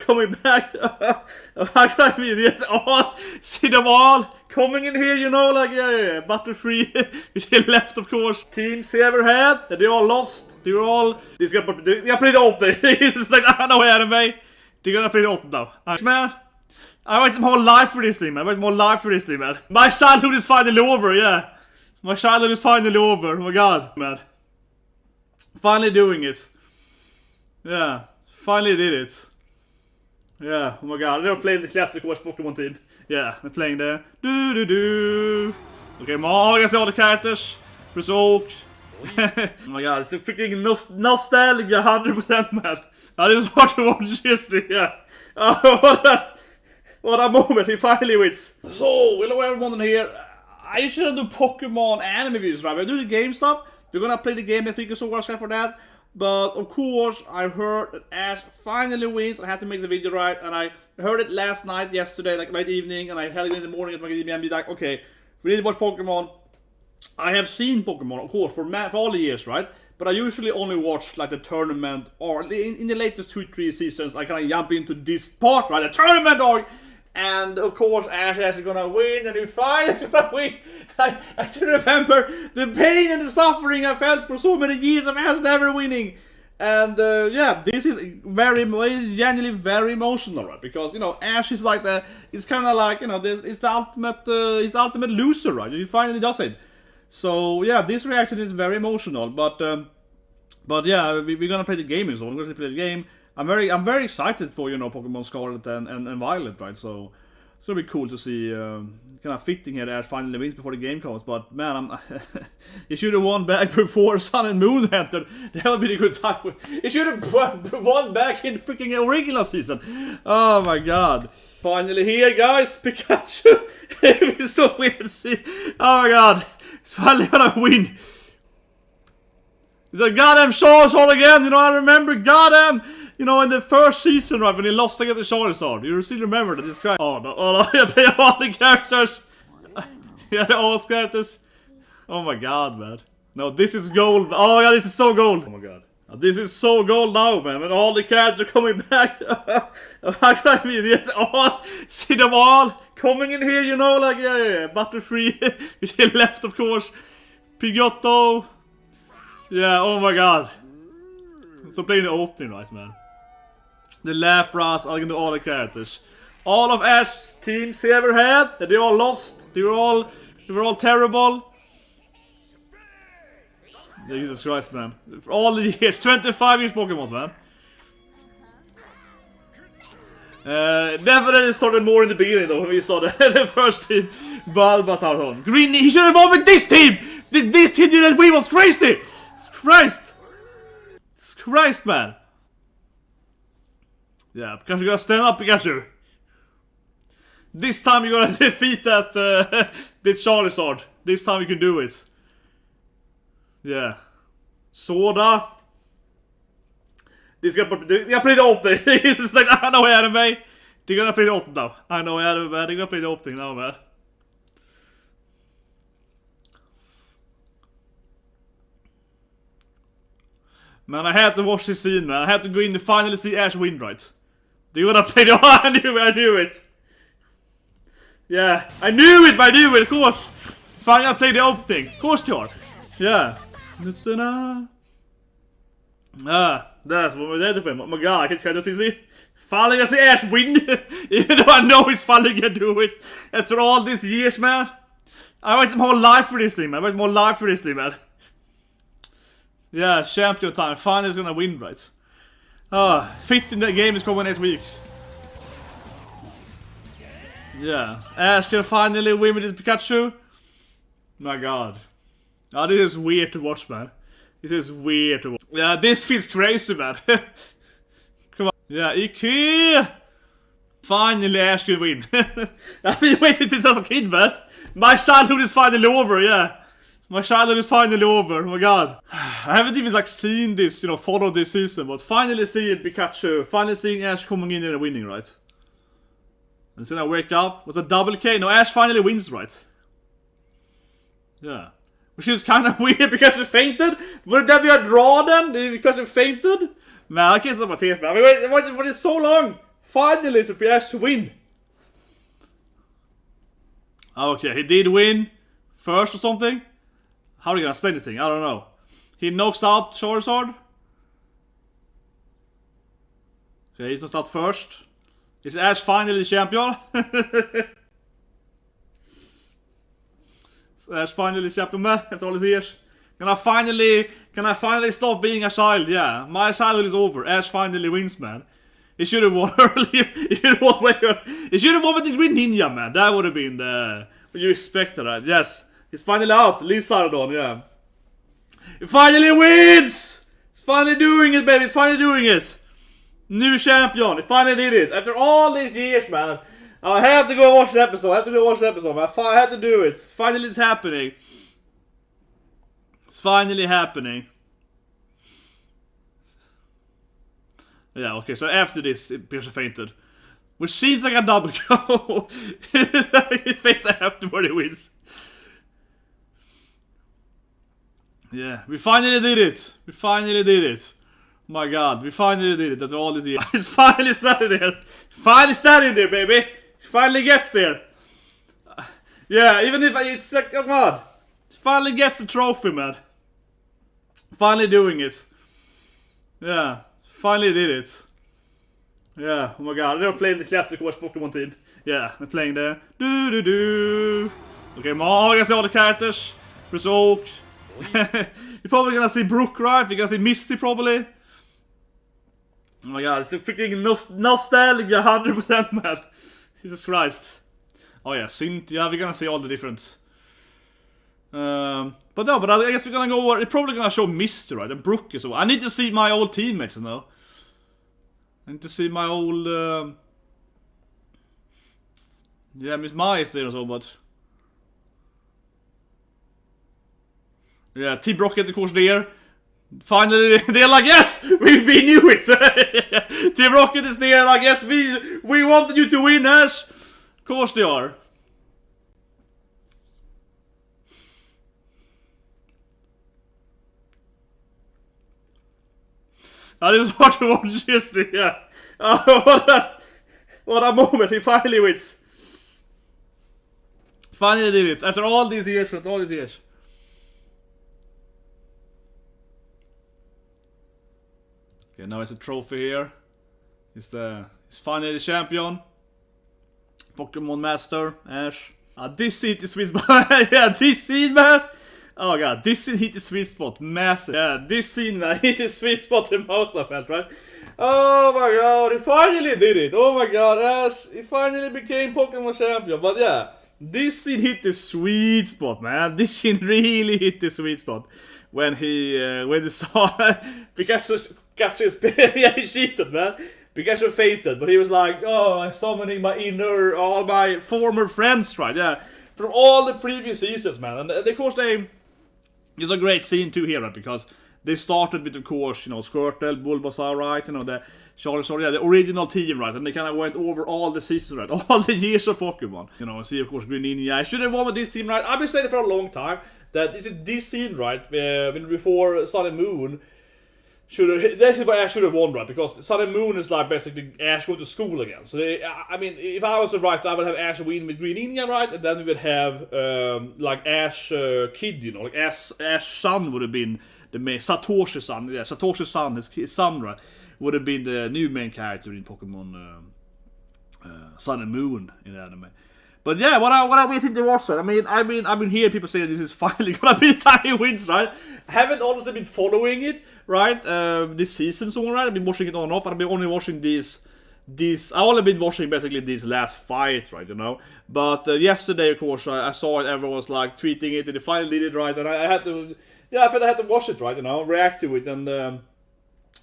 coming back. I mean, yes, all, see them all coming in here, you know, like, yeah, Butterfree, left, of course. Teams he ever had, they all lost. They were all, they're gonna play the open. It's just like, I don't know anime. They're gonna play the open now. Man, I waited my whole life for this thing, man. My childhood is finally over, yeah. My childhood is finally over. Oh my god, man. Finally doing it. Yeah, finally did it. Yeah, oh my god, I never played the classic Watch Pokémon team. Yeah, I'm playing the Okay, I can see all the characters. Plus Oak. Oh my god, it's a freaking nostalgia 100%, man. I just want to watch this thing, yeah. Oh, what a moment, he finally wins. So, hello everyone here. I usually do Pokemon anime videos, right? I do the game stuff. We're gonna play the game, I think, so much for that. But of course, I heard that Ash finally wins. I had to make the video right, and I heard it last night, yesterday, like late evening, and I held it in the morning at my game and be like, okay, we need to watch Pokemon. I have seen Pokemon, of course, for all the years, right? But I usually only watch like the tournament, or in the latest 2-3 seasons, I kind of jump into this part, right? The tournament arc. And of course, Ash is gonna win, and he finally gonna win. I still remember the pain and the suffering I felt for so many years of Ash never winning. And yeah, this is genuinely very emotional, right? Because you know, Ash is like it's kind of like, you know, it's the ultimate loser, right? He finally does it. So yeah, this reaction is very emotional. But yeah, we're gonna play the game, so we're gonna play the game. I'm very excited for, you know, Pokemon Scarlet and Violet, right? So it's gonna be cool to see, kind of fitting here that Ash finally wins before the game comes. But man, he should have won back before Sun and Moon entered. That would be a good time. He should have won back in freaking original season. Oh my god! Finally here, guys, Pikachu. It's so weird to see. Oh my god, he's finally gonna win. He's like, goddamn Charizard again. You know, I remember goddamn. You know, in the first season, right, when he lost against the Charizard, you still remember that this guy. Oh no, I play all the characters. Yeah, all characters. Oh my god, man. No, this is gold. Oh yeah, this is so gold. Oh my god. This is so gold now, man. When all the characters are coming back. I mean, yes, all, see them all coming in here, you know, like, yeah, Butterfree, left, of course. Pidgeotto. Yeah, oh my god. So playing the opening, right, man. The Lapras, I can do all the characters. All of Ash teams he ever had, that they all lost. They were all terrible. Jesus Christ, man. For all the years, 25 years Pokemon, man. Definitely started more in the beginning though, when we saw the first team. Bulbasaur. Green, he should have won with this team! This team didn't win, was crazy! Christ, man. Yeah, Pikachu, you gotta stand up, Pikachu. This time you're gonna defeat that Charizard. This time you can do it. Yeah. Soda. They're gonna play the opening. It's just like, I know anime. They're gonna play the opening now. I know anime, man. They're gonna play the opening now, man. Man, I had to watch this scene, man. I had to go in to finally see Ash win, right? Do you wanna play the... I knew it! Yeah, I knew it, of course! Finally play the opening. Of course you are. Yeah. Ah, that's what we're there to play. Oh my god, I can try to see. Finally gonna see Ash win! Even though I know he's finally gonna do it. After all these years, man. I waited my whole life for this thing, man. Yeah, champion time. Finally is gonna win, right? Fit in the game is coming next week. Yeah, Ash can finally win with his Pikachu. My god. Oh, this is weird to watch, man. This is weird to watch. Yeah, this feels crazy, man. Come on. Yeah, Iki! Finally Ash can win. I've been waiting since I was a kid, man. My childhood is finally over, yeah. My childhood is finally over, oh my god. I haven't even like seen this, you know, follow this season, but finally seeing Pikachu, finally seeing Ash coming in and winning, right? And then I wake up, was a double K? No, Ash finally wins, right? Yeah. Which is kind of weird because he fainted. Would that be a draw then? Because he fainted? Man, I can't stop my tears, man. Wait, what is so long? Finally to Ash to win. Okay, he did win first or something. How are you gonna explain this thing? I don't know. He knocks out Charizard. Okay, he's knocked out first. Is Ash finally the champion? Is Ash finally the champion, man? After all these years. Can I finally stop being a child? Yeah, my childhood is over. Ash finally wins, man. He should have won earlier. He should have won with the Greninja, man. That would have been what you expected, right? Yes. He's finally out. Lee Sardon, yeah. He finally wins! He's finally doing it, baby. He's finally doing it. New champion. He finally did it. After all these years, man. I have to go watch the episode. Man. I had to do it. Finally it's happening. It's finally happening. Yeah, okay, so after this, Pierce fainted. Which seems like a double go. He faints afterward, he wins. Yeah, we finally did it. My god, we finally did it after all these years. He's finally standing there. Baby. He finally gets there. Yeah, even if it's like, come on. He finally gets the trophy, man. Finally doing it. Yeah, finally did it. Yeah, oh my god, they're playing the classic Watch Pokémon team. Yeah, they're playing the do. Okay, I can see all the characters. There's Oak. You're probably gonna see Brooke, right? You're gonna see Misty, probably. Oh my god, it's a freaking nostalgia 100%, man. Jesus Christ. Oh yeah, Synth. Yeah, we're gonna see all the different. But I guess we're gonna go over. We're probably gonna show Misty, right? And Brooke as well. I need to see my old teammates, you know. I need to see my old. Yeah, Miss Mai is there as well, but. Yeah, Team Rocket, of course, there. Finally, they're like, yes, we knew it. Team Rocket is there, like, yes, we wanted you to win, Ash. Of course they are. I just want to watch this thing, yeah. What a moment, he finally wins. Finally did it, after all these years, Okay, now it's a trophy here. He's finally the champion. Pokémon Master, Ash. This scene is sweet spot. Yeah, this scene, man. Oh god, this scene hit the sweet spot. Massive. Yeah, this scene, man, hit the sweet spot the most I felt, right? Oh my god, he finally did it. Oh my god, Ash, he finally became Pokémon champion. But yeah, this scene hit the sweet spot, man. This scene really hit the sweet spot. When he saw Pikachu yeah, he cheated, man. Pikachu fainted, but he was like, oh, I'm summoning all my former friends, right? Yeah, from all the previous seasons, man. And of course it's a great scene too here, right? Because they started with, of course, you know, Squirtle, Bulbasaur, right? You know, the Charizard, yeah, the original team, right? And they kind of went over all the seasons, right? All the years of Pokemon. You know, see, of course, Greninja. I should have won with this team, right? I've been saying it for a long time that this scene, right? Before Sun and Moon. This is why Ash should have won, right? Because Sun and Moon is like basically Ash going to school again. So I mean, if I was right, I would have Ash win with Greninja, right? And then we would have like Ash kid, you know, like Ash son would have been the main Satoshi's son. Yeah, Satoshi's son, his son, right, would have been the new main character in Pokemon Sun and Moon in the anime. But yeah, what I waiting to watch, right? I mean, I've been hearing people saying this is finally gonna be Tiny Wins, right? I haven't honestly been following it, right? This season, so right? I've been watching it on and off. I've been only watching these. I only been watching basically these last fights, right? You know. But yesterday, of course, I saw it. Everyone was like tweeting it, and they finally did it, right? And I had to, yeah, I felt I had to watch it, right? You know, react to it, and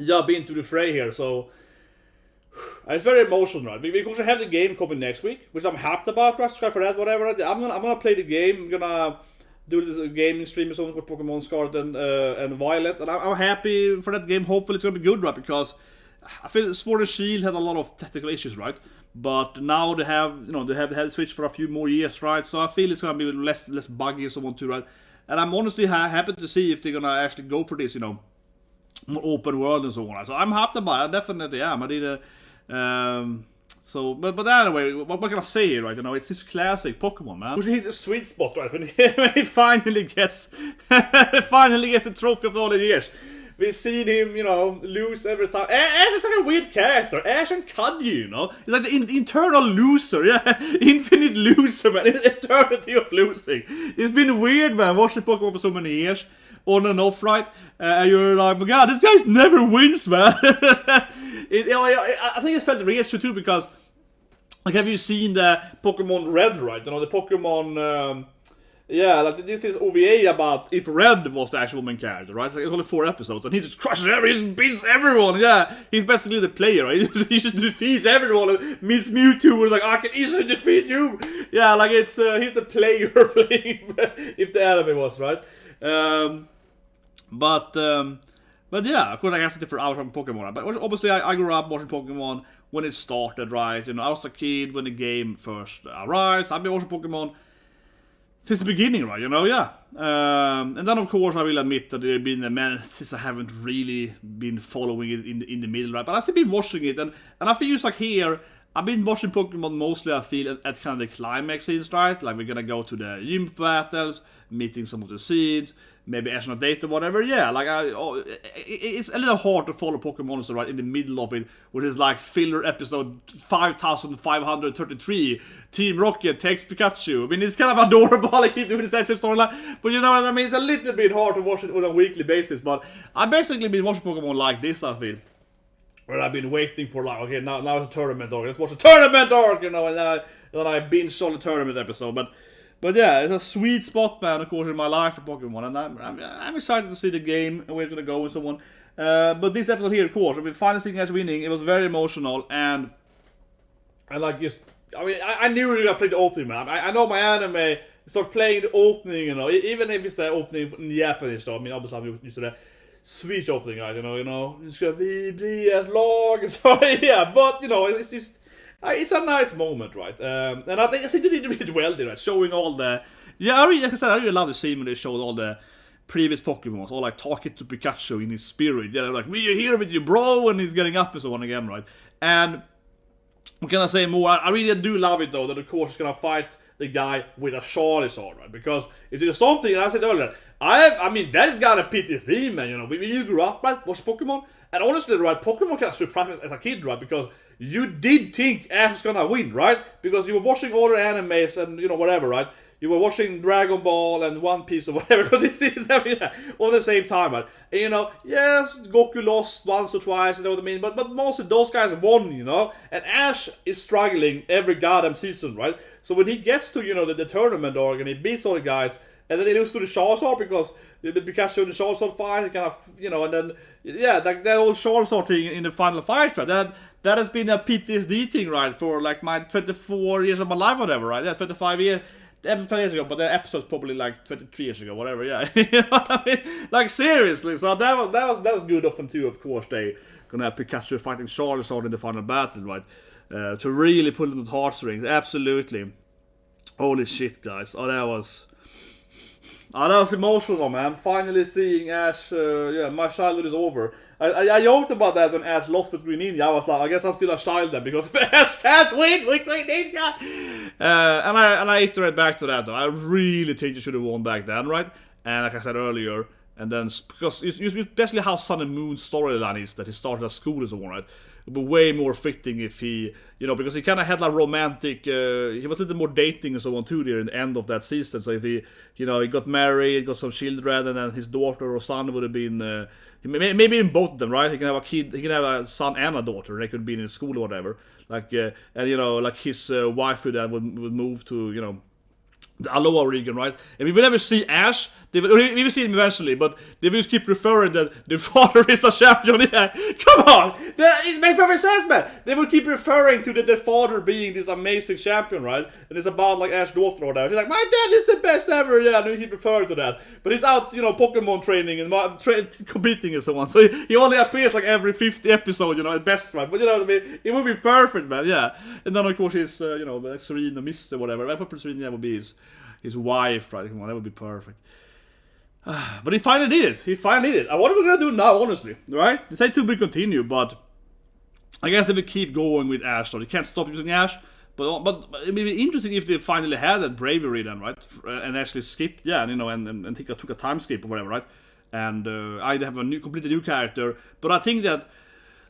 jump into the fray here. So. It's very emotional, right? Because we have the game coming next week, which I'm happy about, right? Subscribe for that, whatever. I'm gonna play the game. I'm gonna do this gaming stream or something for Pokemon Scarlet and Violet, and I'm happy for that game. Hopefully it's gonna be good, right? Because I feel Sword and Shield had a lot of technical issues, right? But now they have the Switch for a few more years, right? So I feel it's gonna be less buggy or so on too, right? And I'm honestly happy to see if they're gonna actually go for this, you know, more open world and so on. So I'm happy about it. I definitely am. I did So, but anyway, what can I say here, right? You know, it's his classic Pokemon, man. Which hits a sweet spot, right? When he finally gets the trophy after all the years. We've seen him, you know, lose every time. Ash is like a weird character. Ash and Kanji, you know? He's like the internal loser, yeah. Infinite loser, man. Eternity of losing. It's been weird, man, watching Pokemon for so many years. On and off, right? You're like, oh my god, this guy never wins, man. I think it felt weird too, because, like, have you seen the Pokemon Red, right? You know, the Pokemon... yeah, like this is OVA about if Red was the actual main character, right? Like, it's only 4 episodes, and he just crushes he beats everyone. Yeah, he's basically the player, right? He just defeats everyone. And Miss Mewtwo was like, I can easily defeat you. Yeah, like it's he's the player playing. If the anime was right, but yeah, of course I guess it's different hours from Pokemon. Right? But obviously I grew up watching Pokemon when it started, right? You know, I was a kid when the game first arrived. I've been watching Pokemon since the beginning, right? You know, yeah. And then, of course, I will admit that there have been a minute since I haven't really been following it in the middle, right? But I've still been watching it, and I feel like here, I've been watching Pokemon mostly, I feel, at kind of the climax scenes, right? Like, we're gonna go to the gym battles, meeting some of the seeds, maybe astronaut data, whatever. Yeah, like, it's a little hard to follow Pokemon, right, in the middle of it, which is like filler episode 5533, Team Rocket takes Pikachu. I mean, it's kind of adorable, I keep doing the same storyline, but you know what I mean? It's a little bit hard to watch it on a weekly basis, but I've basically been watching Pokemon like this, I feel. Where I've been waiting for, like, okay, now it's a tournament arc, let's watch a tournament arc, you know, and then I binge on the tournament episode, but yeah, it's a sweet spot, man, of course, in my life for Pokemon, and I'm excited to see the game and where it's gonna go and so on. But this episode here, of course, I mean, finally seeing us winning, it was very emotional, and like, just, I mean, I knew we were gonna play the opening, man. I know my anime, start playing the opening, you know, even if it's the opening in Japanese, though. I mean, obviously I'm used to the Swedish opening, right, you know, it's gonna be a lag, so yeah, but, you know, it's just, it's a nice moment, right? And I think they did it really well there, right? Showing all the... Yeah, like I said, I really love the scene when they showed all the previous Pokemon, all like talking to Pikachu in his spirit. Yeah, they're like, we are here with you, bro, and he's getting up and so on again, right? And what can I say more? I really do love it, though, that of course he's gonna fight the guy with a Charizard, right? Because if there's something, and I said earlier, I mean, that's gotta PTSD, man, you know, when you grew up, right, watch Pokemon, and honestly, right, Pokemon can surprise me as a kid, right, because you did think Ash was gonna win, right? Because you were watching all the animes and, you know, whatever, right? You were watching Dragon Ball and One Piece or whatever, but this is, I mean, all the same time, right? And, you know, yes, Goku lost once or twice, you know what I mean? But mostly those guys won, you know? And Ash is struggling every goddamn season, right? So when he gets to, you know, the tournament arc and he beats all the guys, and then they lose to the Charizard because the Pikachu and the Charizard fight, kind of, you know, and then, yeah, that old Charizard thing in the final fight, right? That has been a PTSD thing, right, for like my 24 years of my life, whatever, right? Yeah, 25 years. The episode 5 years ago, but the episode's probably like 23 years ago, whatever, yeah. You know what I mean? Like, seriously, so that was good of them too, of course. They gonna have Pikachu fighting Charizard in the final battle, right? To really pull in the heartstrings, absolutely. Holy shit, guys. Oh, that was emotional, man. Finally seeing Ash, yeah, my childhood is over. I joked about that when Ash lost with Greninja. I was like, I guess I'm still a child then, because Ash can't win with Greninja! And I iterate back to that, though. I really think you should have won back then, right? And like I said earlier, and then, because it's basically how Sun and Moon's storyline is, that he started at school and so on, right? It would be way more fitting if he, you know, because he kind of had like romantic, he was a little more dating and so on too there in the end of that season. So if he, you know, he got married, got some children, and then his daughter or son would have been, maybe in both of them, right? He can have a kid, he can have a son and a daughter, they could be in school or whatever. Like, and you know, like his wife would move to, you know, the Aloha region, right? And we will never see Ash. We will see him eventually, but they will just keep referring that their father is a champion. Yeah, come on, it makes perfect sense, man. They will keep referring to their father being this amazing champion, right? And it's about like Ash's daughter or whatever. She's like, my dad is the best ever. Yeah, and we keep referring to that. But he's out, you know, Pokemon training and competing and so on. So he only appears like every 50 episode, you know, at best, right? But you know what I mean? It would be perfect, man. Yeah. And then of course his, you know, like Serena, Mister, whatever. Right? Probably Serena would be his wife, right? Come on, that would be perfect. But he finally did it. I wonder what we're gonna do now, honestly. Right? They say to be continued, but I guess they will keep going with Ash, though. They can't stop using Ash. But it'd be interesting if they finally had that bravery then, right? And actually skipped, yeah, and took a time skip or whatever, right? And I'd have a completely new character. But I think that,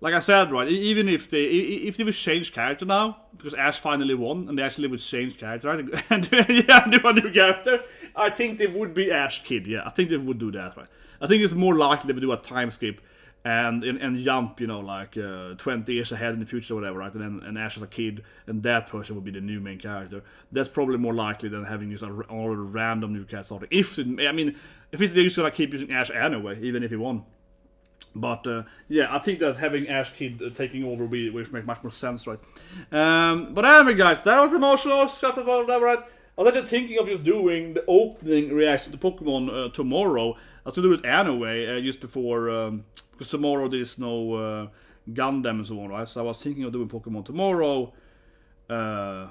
like I said, right, even if they would change character now, because Ash finally won, and they actually would change character, right? And do a new character, I think they would be Ash Kid, yeah. I think they would do that, right? I think it's more likely they would do a time skip and jump, 20 years ahead in the future or whatever, right? And Ash as a kid, and that person would be the new main character. That's probably more likely than having just all random new character starting. If they're just gonna keep using Ash anyway, even if he won. But yeah, I think that having Ash Kid taking over would make much more sense, right? But anyway, guys, that was emotional stuff about that, right? I was actually thinking of just doing the opening reaction to Pokemon tomorrow. I was gonna do it anyway, just before, because tomorrow there is no Gundam and so on, right? So I was thinking of doing Pokemon tomorrow. Before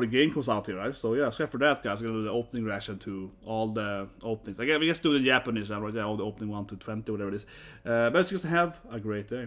the game comes out here, right? So yeah, except for that, guys, I'm gonna do the opening reaction to all the openings. I guess do the Japanese, right? Yeah, all the opening 1 to 20, whatever it is. But just have a great day.